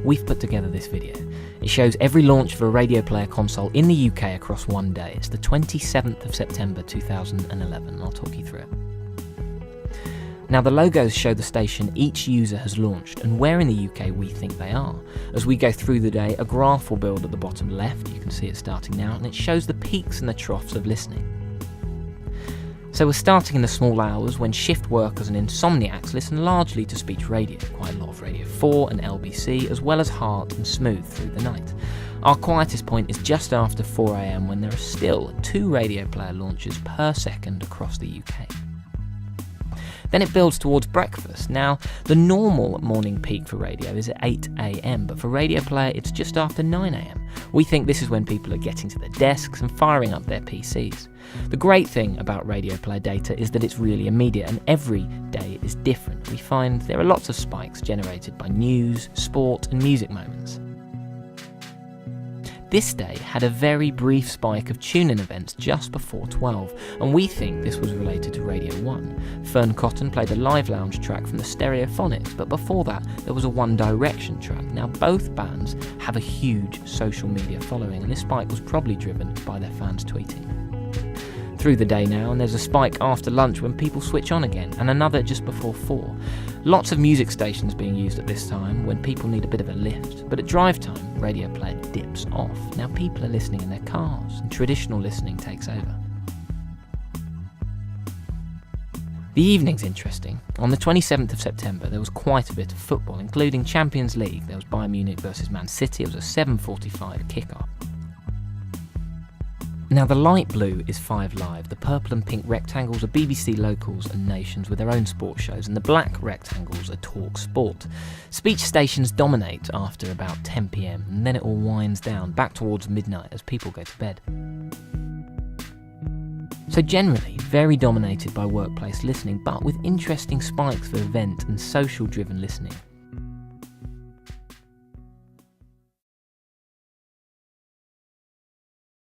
we've put together this video. It shows every launch of a Radioplayer console in the UK across one day. It's the 27th of September 2011. I'll talk you through it. Now, the logos show the station each user has launched and where in the UK we think they are. As we go through the day, a graph will build at the bottom left. You can see it starting now, and it shows the peaks and the troughs of listening. So we're starting in the small hours when shift workers and insomniacs listen largely to speech radio, quite a lot of Radio 4 and LBC, as well as Heart and Smooth through the night. Our quietest point is just after 4 AM when there are still 2 Radioplayer launches per second across the UK. Then it builds towards breakfast. Now, the normal morning peak for radio is at 8 AM, but for Radioplayer it's just after 9 AM. We think this is when people are getting to their desks and firing up their PCs. The great thing about Radioplayer data is that it's really immediate, and every day is different. We find there are lots of spikes generated by news, sport and music moments. This day had a very brief spike of tune-in events just before 12, and we think this was related to Radio 1. Fern Cotton played a live lounge track from the Stereophonics, but before that there was a One Direction track. Now, both bands have a huge social media following, and this spike was probably driven by their fans tweeting. Through the day now, and there's a spike after lunch when people switch on again, and another just before 4. Lots of music stations being used at this time when people need a bit of a lift, but at drive time, Radioplayer dips off. Now people are listening in their cars, and traditional listening takes over. The evening's interesting. On the 27th of September, there was quite a bit of football, including Champions League. There was Bayern Munich versus Man City. It was a 7:45 kickoff. Now, the light blue is 5 Live, the purple and pink rectangles are BBC Locals and Nations with their own sports shows, and the black rectangles are Talk Sport. Speech stations dominate after about 10 PM, and then it all winds down back towards midnight as people go to bed. So generally, very dominated by workplace listening, but with interesting spikes for event and social-driven listening.